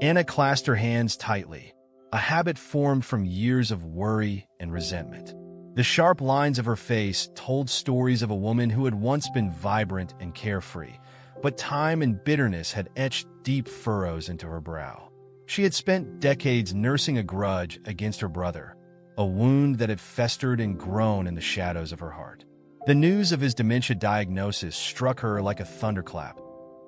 Anna clasped her hands tightly, a habit formed from years of worry and resentment. The sharp lines of her face told stories of a woman who had once been vibrant and carefree, but time and bitterness had etched deep furrows into her brow. She had spent decades nursing a grudge against her brother, a wound that had festered and grown in the shadows of her heart. The news of his dementia diagnosis struck her like a thunderclap,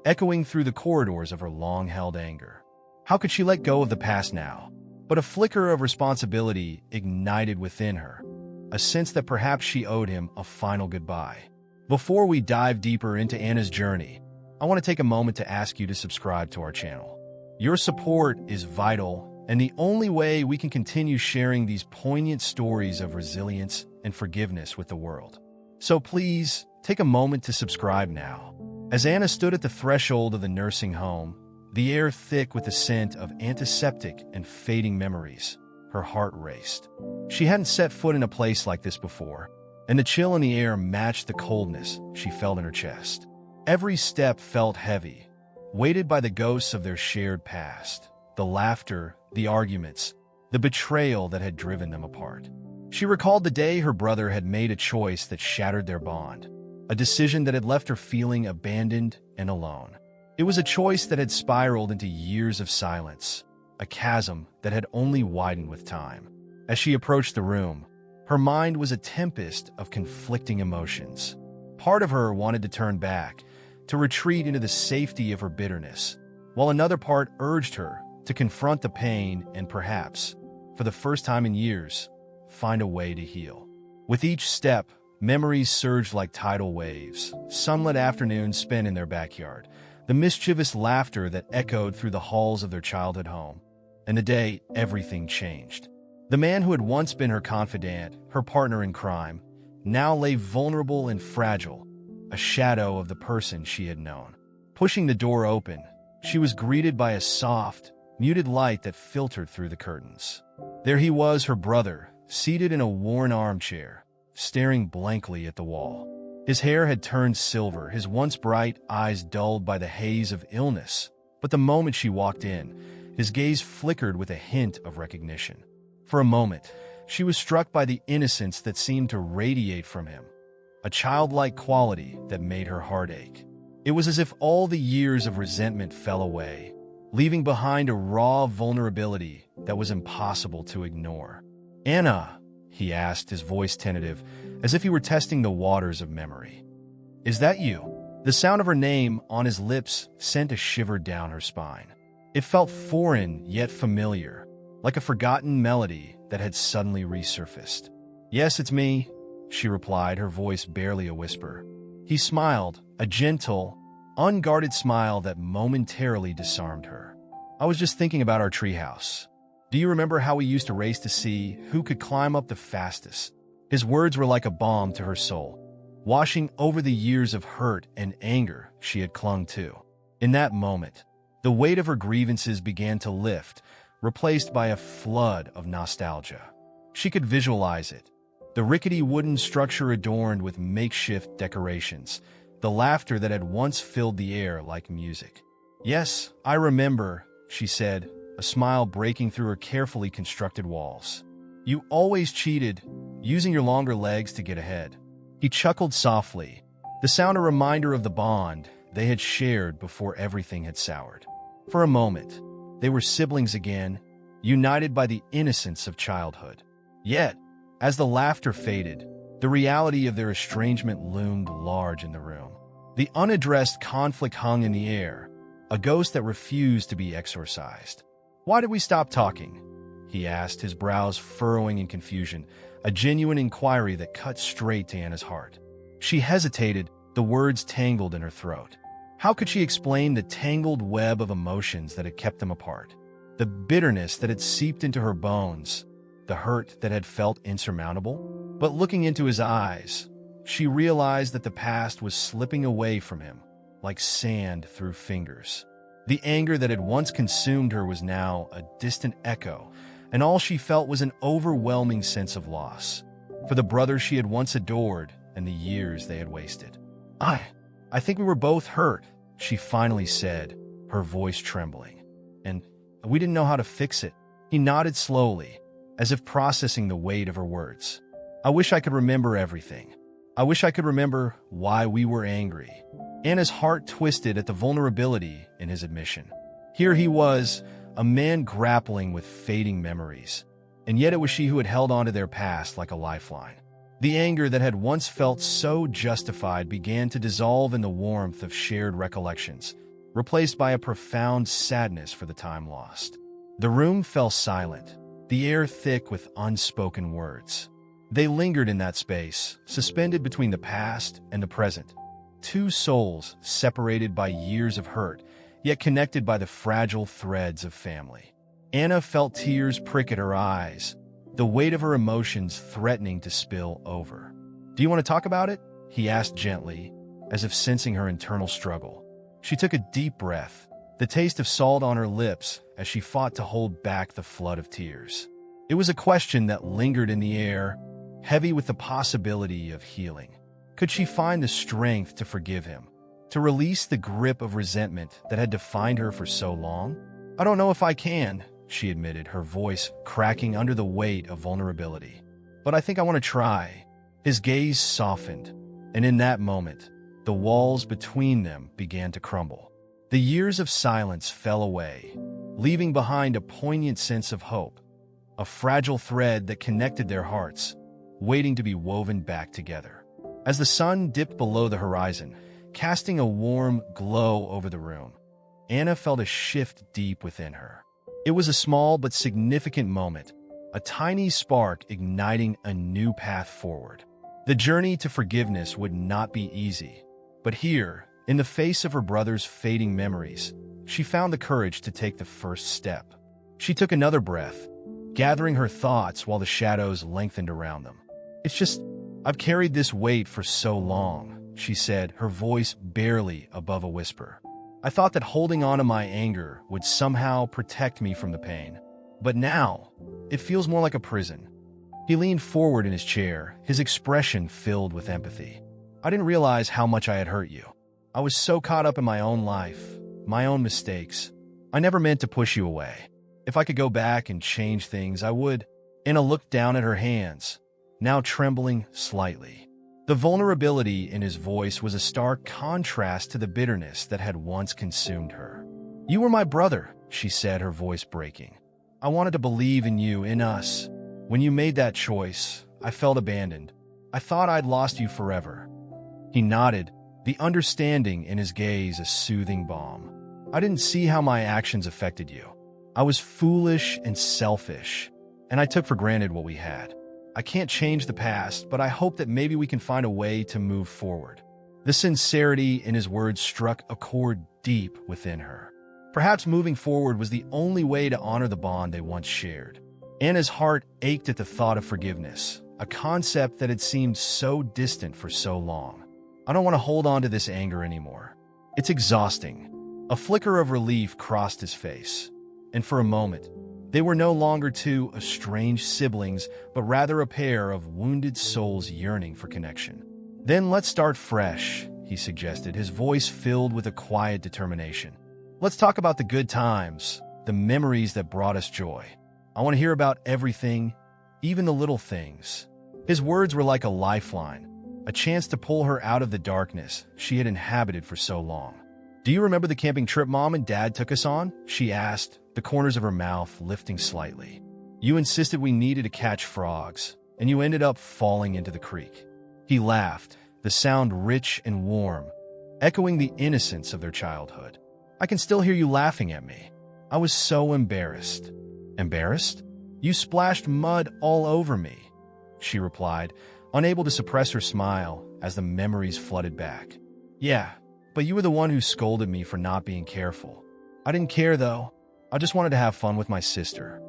echoing through the corridors of her long-held anger. How could she let go of the past now? But a flicker of responsibility ignited within her, a sense that perhaps she owed him a final goodbye. Before we dive deeper into Anna's journey, I want to take a moment to ask you to subscribe to our channel. Your support is vital and the only way we can continue sharing these poignant stories of resilience and forgiveness with the world. So please, take a moment to subscribe now. As Anna stood at the threshold of the nursing home, the air thick with the scent of antiseptic and fading memories, her heart raced. She hadn't set foot in a place like this before, and the chill in the air matched the coldness she felt in her chest. Every step felt heavy, weighted by the ghosts of their shared past, the laughter, the arguments, the betrayal that had driven them apart. She recalled the day her brother had made a choice that shattered their bond, a decision that had left her feeling abandoned and alone. It was a choice that had spiraled into years of silence, a chasm that had only widened with time. As she approached the room, her mind was a tempest of conflicting emotions. Part of her wanted to turn back, to retreat into the safety of her bitterness, while another part urged her to confront the pain and perhaps, for the first time in years, find a way to heal. With each step, memories surged like tidal waves, sunlit afternoons spent in their backyard, the mischievous laughter that echoed through the halls of their childhood home. And the day everything changed. The man who had once been her confidant, her partner in crime, now lay vulnerable and fragile, a shadow of the person she had known. Pushing the door open, she was greeted by a soft, muted light that filtered through the curtains. There he was, her brother, seated in a worn armchair, staring blankly at the wall. His hair had turned silver, his once bright eyes dulled by the haze of illness. But the moment she walked in, his gaze flickered with a hint of recognition. For a moment, she was struck by the innocence that seemed to radiate from him, a childlike quality that made her heart ache. It was as if all the years of resentment fell away, leaving behind a raw vulnerability that was impossible to ignore. "Anna," he asked, his voice tentative, as if he were testing the waters of memory. "Is that you?" The sound of her name on his lips sent a shiver down her spine. It felt foreign yet familiar, like a forgotten melody that had suddenly resurfaced. "Yes, it's me," she replied, her voice barely a whisper. He smiled, a gentle, unguarded smile that momentarily disarmed her. "I was just thinking about our treehouse. Do you remember how we used to race to see who could climb up the fastest?" His words were like a balm to her soul, washing over the years of hurt and anger she had clung to. In that moment, the weight of her grievances began to lift, replaced by a flood of nostalgia. She could visualize it. The rickety wooden structure adorned with makeshift decorations, the laughter that had once filled the air like music. "Yes, I remember," she said, a smile breaking through her carefully constructed walls. "You always cheated, using your longer legs to get ahead." He chuckled softly, the sound a reminder of the bond they had shared before everything had soured. For a moment, they were siblings again, united by the innocence of childhood. Yet, as the laughter faded, the reality of their estrangement loomed large in the room. The unaddressed conflict hung in the air, a ghost that refused to be exorcised. "Why did we stop talking?" he asked, his brows furrowing in confusion, a genuine inquiry that cut straight to Anna's heart. She hesitated, the words tangled in her throat. How could she explain the tangled web of emotions that had kept them apart? The bitterness that had seeped into her bones, the hurt that had felt insurmountable? But looking into his eyes, she realized that the past was slipping away from him, like sand through fingers. The anger that had once consumed her was now a distant echo, and all she felt was an overwhelming sense of loss, for the brother she had once adored and the years they had wasted. I think we were both hurt," she finally said, her voice trembling. And We didn't know how to fix it. He nodded slowly, as if processing the weight of her words. I wish I could remember everything. I wish I could remember why we were angry. Anna's heart twisted at the vulnerability in his admission. Here he was, a man grappling with fading memories, and yet it was she who had held onto their past like a lifeline. The anger that had once felt so justified began to dissolve in the warmth of shared recollections, replaced by a profound sadness for the time lost. The room fell silent, the air thick with unspoken words. They lingered in that space, suspended between the past and the present. Two souls separated by years of hurt, yet connected by the fragile threads of family. Anna felt tears prick at her eyes, the weight of her emotions threatening to spill over. "Do you want to talk about it?" he asked gently, as if sensing her internal struggle. She took a deep breath, the taste of salt on her lips as she fought to hold back the flood of tears. It was a question that lingered in the air, heavy with the possibility of healing. Could she find the strength to forgive him, to release the grip of resentment that had defined her for so long? "I don't know if I can," she admitted, her voice cracking under the weight of vulnerability. "But I think I want to try." His gaze softened, and in that moment, the walls between them began to crumble. The years of silence fell away, leaving behind a poignant sense of hope, a fragile thread that connected their hearts, waiting to be woven back together. As the sun dipped below the horizon, casting a warm glow over the room, Anna felt a shift deep within her. It was a small but significant moment, a tiny spark igniting a new path forward. The journey to forgiveness would not be easy, but here, in the face of her brother's fading memories, she found the courage to take the first step. She took another breath, gathering her thoughts while the shadows lengthened around them. "It's just, I've carried this weight for so long," she said, her voice barely above a whisper. "I thought that holding on to my anger would somehow protect me from the pain. But now, it feels more like a prison." He leaned forward in his chair, his expression filled with empathy. "I didn't realize how much I had hurt you. I was so caught up in my own life, my own mistakes. I never meant to push you away. If I could go back and change things, I would." Anna looked down at her hands, now trembling slightly. The vulnerability in his voice was a stark contrast to the bitterness that had once consumed her. "You were my brother," she said, her voice breaking. "I wanted to believe in you, in us. When you made that choice, I felt abandoned. I thought I'd lost you forever." He nodded, the understanding in his gaze a soothing balm. "I didn't see how my actions affected you. I was foolish and selfish, and I took for granted what we had. I can't change the past, but I hope that maybe we can find a way to move forward." The sincerity in his words struck a chord deep within her. Perhaps moving forward was the only way to honor the bond they once shared. Anna's heart ached at the thought of forgiveness, a concept that had seemed so distant for so long. "I don't want to hold on to this anger anymore. It's exhausting." A flicker of relief crossed his face, and for a moment, they were no longer two estranged siblings, but rather a pair of wounded souls yearning for connection. "Then let's start fresh," he suggested, his voice filled with a quiet determination. "Let's talk about the good times, the memories that brought us joy. I want to hear about everything, even the little things." His words were like a lifeline, a chance to pull her out of the darkness she had inhabited for so long. "Do you remember the camping trip Mom and Dad took us on?" she asked, the corners of her mouth lifting slightly. "You insisted we needed to catch frogs, and you ended up falling into the creek." He laughed, the sound rich and warm, echoing the innocence of their childhood. "I can still hear you laughing at me. I was so embarrassed." "Embarrassed? You splashed mud all over me," she replied, unable to suppress her smile as the memories flooded back. "Yeah, but you were the one who scolded me for not being careful. I didn't care, though. I just wanted to have fun with my sister."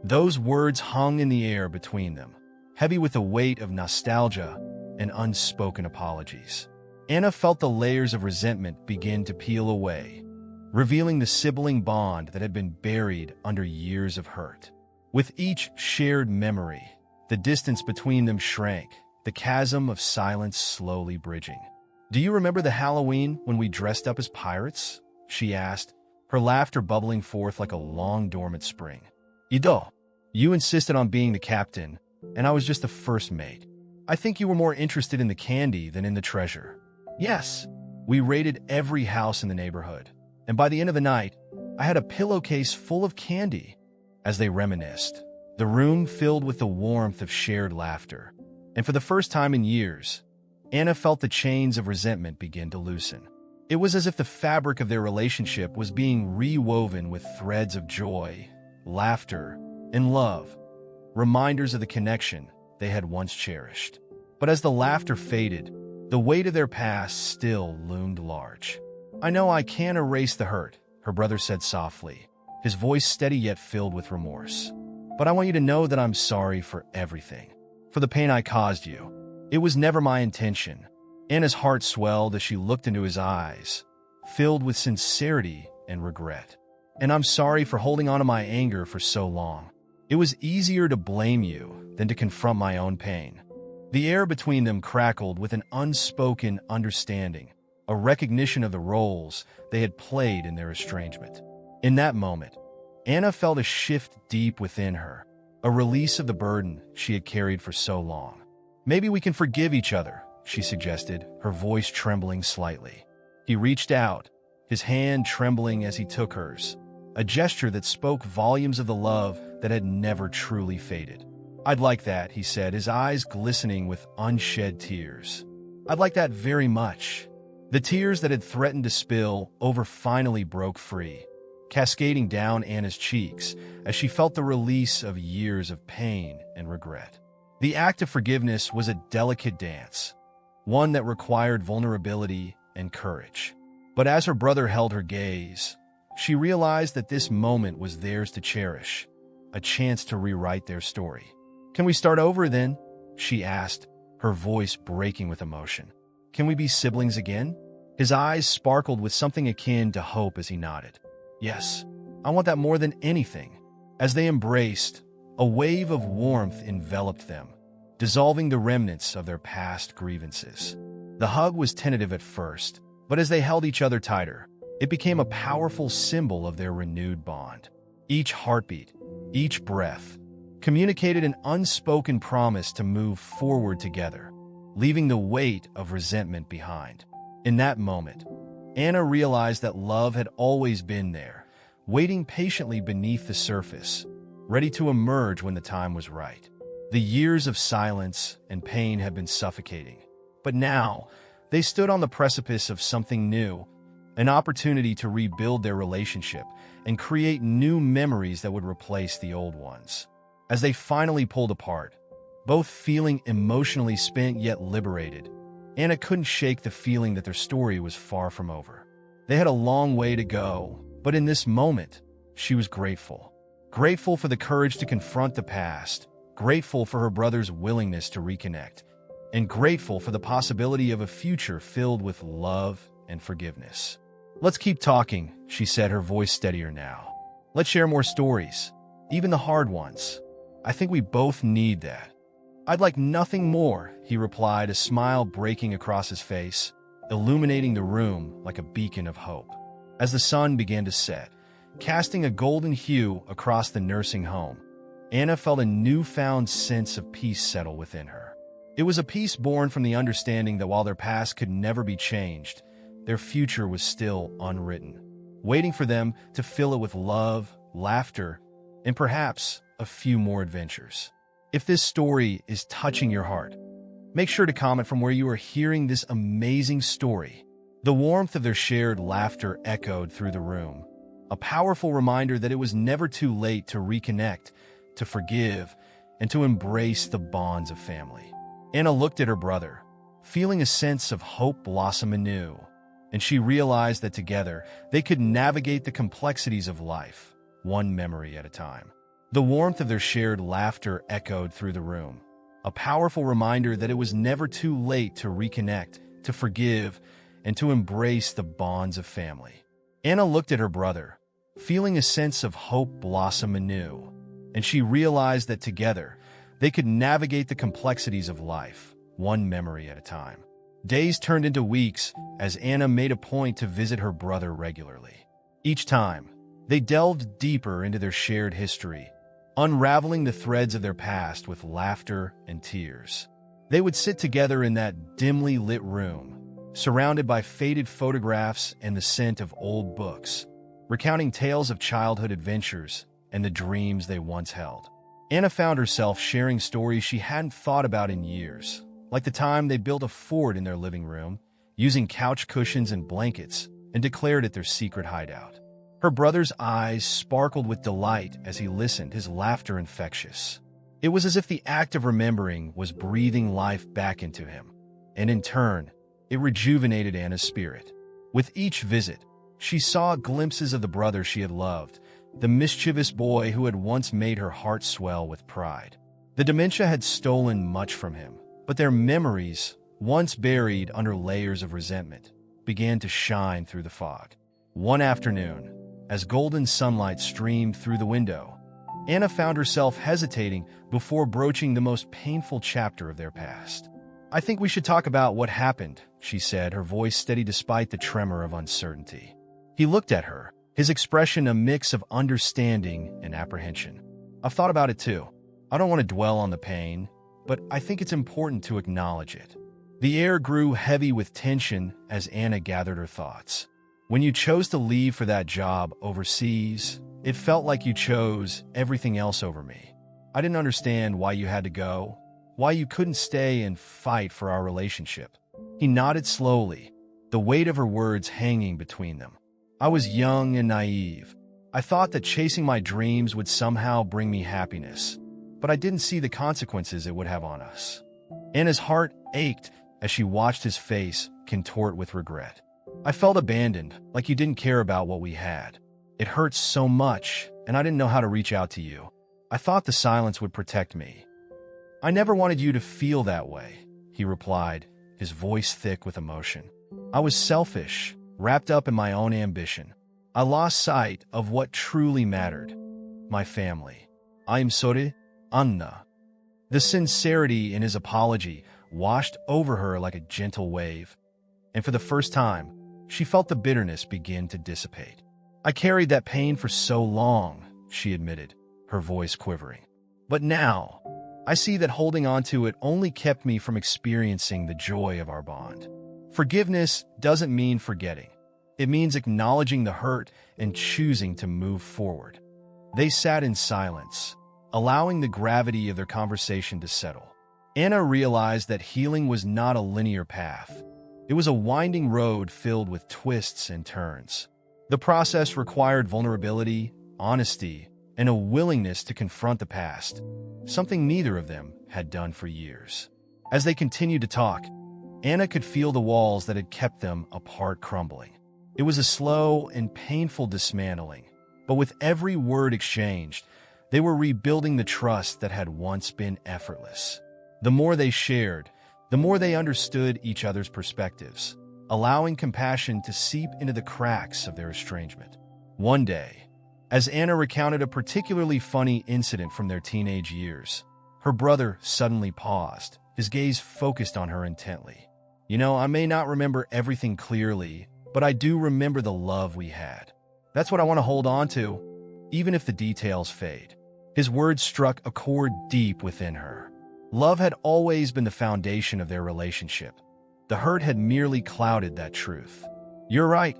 Those words hung in the air between them, heavy with the weight of nostalgia and unspoken apologies. Anna felt the layers of resentment begin to peel away, revealing the sibling bond that had been buried under years of hurt. With each shared memory, the distance between them shrank, the chasm of silence slowly bridging. "Do you remember the Halloween when we dressed up as pirates?" she asked, her laughter bubbling forth like a long dormant spring. Ido, you insisted on being the captain, and I was just the first mate. I think you were more interested in the candy than in the treasure. Yes, we raided every house in the neighborhood, and by the end of the night, I had a pillowcase full of candy. As they reminisced, the room filled with the warmth of shared laughter, and for the first time in years, Anna felt the chains of resentment begin to loosen. It was as if the fabric of their relationship was being rewoven with threads of joy, laughter, and love, reminders of the connection they had once cherished. But as the laughter faded, the weight of their past still loomed large. I know I can't erase the hurt, her brother said softly, his voice steady yet filled with remorse. But I want you to know that I'm sorry for everything, for the pain I caused you. It was never my intention. Anna's heart swelled as she looked into his eyes, filled with sincerity and regret. And I'm sorry for holding on to my anger for so long. It was easier to blame you than to confront my own pain. The air between them crackled with an unspoken understanding, a recognition of the roles they had played in their estrangement. In that moment, Anna felt a shift deep within her, a release of the burden she had carried for so long. Maybe we can forgive each other, she suggested, her voice trembling slightly. He reached out, his hand trembling as he took hers, a gesture that spoke volumes of the love that had never truly faded. I'd like that, he said, his eyes glistening with unshed tears. I'd like that very much. The tears that had threatened to spill over finally broke free, cascading down Anna's cheeks as she felt the release of years of pain and regret. The act of forgiveness was a delicate dance, one that required vulnerability and courage. But as her brother held her gaze, she realized that this moment was theirs to cherish, a chance to rewrite their story. Can we start over then? She asked, her voice breaking with emotion. Can we be siblings again? His eyes sparkled with something akin to hope as he nodded. Yes, I want that more than anything. As they embraced, a wave of warmth enveloped them, dissolving the remnants of their past grievances. The hug was tentative at first, but as they held each other tighter, it became a powerful symbol of their renewed bond. Each heartbeat, each breath, communicated an unspoken promise to move forward together, leaving the weight of resentment behind. In that moment, Anna realized that love had always been there, waiting patiently beneath the surface, ready to emerge when the time was right. The years of silence and pain had been suffocating, but now they stood on the precipice of something new, an opportunity to rebuild their relationship and create new memories that would replace the old ones. As they finally pulled apart, both feeling emotionally spent yet liberated, Anna couldn't shake the feeling that their story was far from over. They had a long way to go, but in this moment, she was grateful. Grateful for the courage to confront the past, grateful for her brother's willingness to reconnect, and grateful for the possibility of a future filled with love and forgiveness. Let's keep talking, she said, her voice steadier now. Let's share more stories, even the hard ones. I think we both need that. I'd like nothing more, he replied, a smile breaking across his face, illuminating the room like a beacon of hope. As the sun began to set, casting a golden hue across the nursing home, Anna felt a newfound sense of peace settle within her. It was a peace born from the understanding that while their past could never be changed, their future was still unwritten, waiting for them to fill it with love, laughter, and perhaps a few more adventures. If this story is touching your heart, make sure to comment from where you are hearing this amazing story. The warmth of their shared laughter echoed through the room, a powerful reminder that it was never too late to reconnect, to forgive, and to embrace the bonds of family. Anna looked at her brother, feeling a sense of hope blossom anew, and she realized that together they could navigate the complexities of life, one memory at a time. The warmth of their shared laughter echoed through the room, a powerful reminder that it was never too late to reconnect, to forgive, and to embrace the bonds of family. Anna looked at her brother, feeling a sense of hope blossom anew, and she realized that together they could navigate the complexities of life, one memory at a time. Days turned into weeks as Anna made a point to visit her brother regularly. Each time, they delved deeper into their shared history, unraveling the threads of their past with laughter and tears. They would sit together in that dimly lit room, surrounded by faded photographs and the scent of old books, recounting tales of childhood adventures and the dreams they once held. Anna found herself sharing stories she hadn't thought about in years, like the time they built a fort in their living room, using couch cushions and blankets, and declared it their secret hideout. Her brother's eyes sparkled with delight as he listened, his laughter infectious. It was as if the act of remembering was breathing life back into him, and in turn, it rejuvenated Anna's spirit. With each visit, she saw glimpses of the brother she had loved, the mischievous boy who had once made her heart swell with pride. The dementia had stolen much from him, but their memories, once buried under layers of resentment, began to shine through the fog. One afternoon, as golden sunlight streamed through the window, Anna found herself hesitating before broaching the most painful chapter of their past. "I think we should talk about what happened," she said, her voice steady despite the tremor of uncertainty. He looked at her, his expression a mix of understanding and apprehension. "I've thought about it too. I don't want to dwell on the pain, but I think it's important to acknowledge it." The air grew heavy with tension as Anna gathered her thoughts. "When you chose to leave for that job overseas, it felt like you chose everything else over me. I didn't understand why you had to go, why you couldn't stay and fight for our relationship." He nodded slowly, the weight of her words hanging between them. "I was young and naive. I thought that chasing my dreams would somehow bring me happiness, but I didn't see the consequences it would have on us." Anna's heart ached as she watched his face contort with regret. "I felt abandoned, like you didn't care about what we had. It hurts so much, and I didn't know how to reach out to you. I thought the silence would protect me." "I never wanted you to feel that way," he replied, his voice thick with emotion. "I was selfish, wrapped up in my own ambition. I lost sight of what truly mattered. My family. I'm sorry, Anna." The sincerity in his apology washed over her like a gentle wave, and for the first time, she felt the bitterness begin to dissipate. "I carried that pain for so long," she admitted, her voice quivering. "But now, I see that holding on to it only kept me from experiencing the joy of our bond. Forgiveness doesn't mean forgetting. It means acknowledging the hurt and choosing to move forward." They sat in silence, allowing the gravity of their conversation to settle. Anna realized that healing was not a linear path. It was a winding road filled with twists and turns. The process required vulnerability, honesty, and a willingness to confront the past, something neither of them had done for years. As they continued to talk, Anna could feel the walls that had kept them apart crumbling. It was a slow and painful dismantling, but with every word exchanged, they were rebuilding the trust that had once been effortless. The more they shared, the more they understood each other's perspectives, allowing compassion to seep into the cracks of their estrangement. One day, as Anna recounted a particularly funny incident from their teenage years, her brother suddenly paused, his gaze focused on her intently. "You know, I may not remember everything clearly, but I do remember the love we had. That's what I want to hold on to, even if the details fade." His words struck a chord deep within her. Love had always been the foundation of their relationship. The hurt had merely clouded that truth. "You're right,"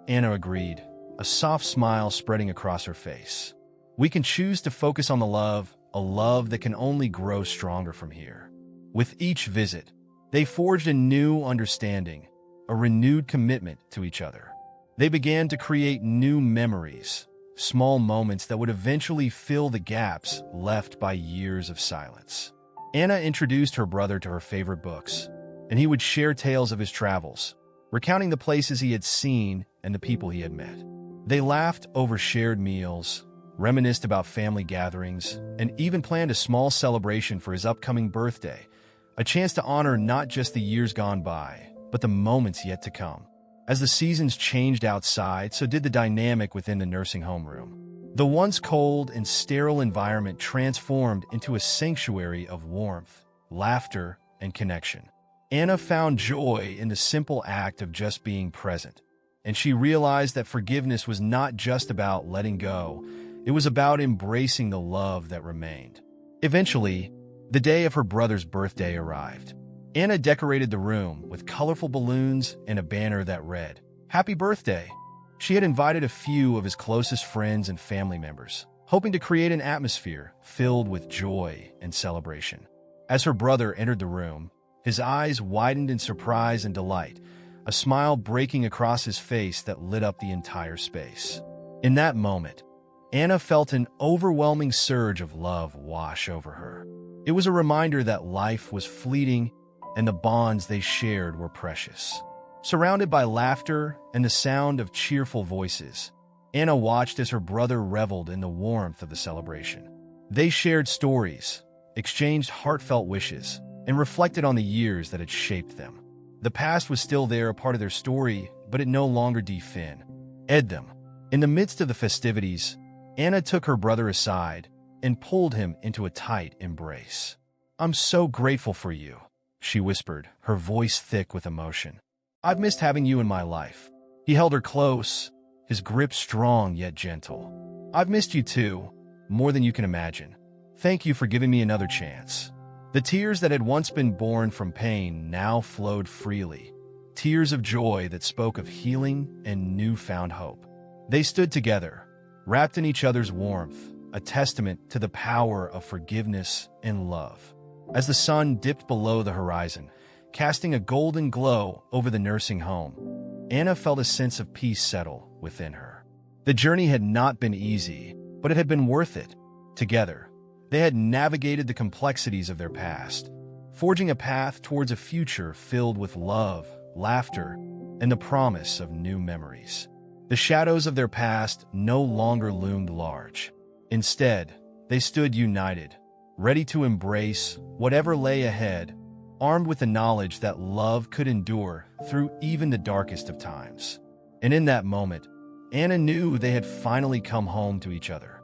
Anna agreed, a soft smile spreading across her face. "We can choose to focus on the love, a love that can only grow stronger from here." With each visit, they forged a new understanding, a renewed commitment to each other. They began to create new memories, small moments that would eventually fill the gaps left by years of silence. Anna introduced her brother to her favorite books, and he would share tales of his travels, recounting the places he had seen and the people he had met. They laughed over shared meals, reminisced about family gatherings, and even planned a small celebration for his upcoming birthday, a chance to honor not just the years gone by, but the moments yet to come. As the seasons changed outside, so did the dynamic within the nursing home room. The once cold and sterile environment transformed into a sanctuary of warmth, laughter, and connection. Anna found joy in the simple act of just being present, and she realized that forgiveness was not just about letting go, it was about embracing the love that remained. Eventually, the day of her brother's birthday arrived. Anna decorated the room with colorful balloons and a banner that read, "Happy Birthday." She had invited a few of his closest friends and family members, hoping to create an atmosphere filled with joy and celebration. As her brother entered the room, his eyes widened in surprise and delight, a smile breaking across his face that lit up the entire space. In that moment, Anna felt an overwhelming surge of love wash over her. It was a reminder that life was fleeting and the bonds they shared were precious. Surrounded by laughter and the sound of cheerful voices, Anna watched as her brother reveled in the warmth of the celebration. They shared stories, exchanged heartfelt wishes, and reflected on the years that had shaped them. The past was still there, a part of their story, but it no longer defined them. In the midst of the festivities, Anna took her brother aside and pulled him into a tight embrace. "I'm so grateful for you," she whispered, her voice thick with emotion. "I've missed having you in my life." He held her close, his grip strong yet gentle. "I've missed you too, more than you can imagine. Thank you for giving me another chance." The tears that had once been born from pain now flowed freely, tears of joy that spoke of healing and newfound hope. They stood together, wrapped in each other's warmth, a testament to the power of forgiveness and love. As the sun dipped below the horizon, casting a golden glow over the nursing home, Anna felt a sense of peace settle within her. The journey had not been easy, but it had been worth it. Together, they had navigated the complexities of their past, forging a path towards a future filled with love, laughter, and the promise of new memories. The shadows of their past no longer loomed large. Instead, they stood united, ready to embrace whatever lay ahead, armed with the knowledge that love could endure through even the darkest of times. And in that moment, Anna knew they had finally come home to each other.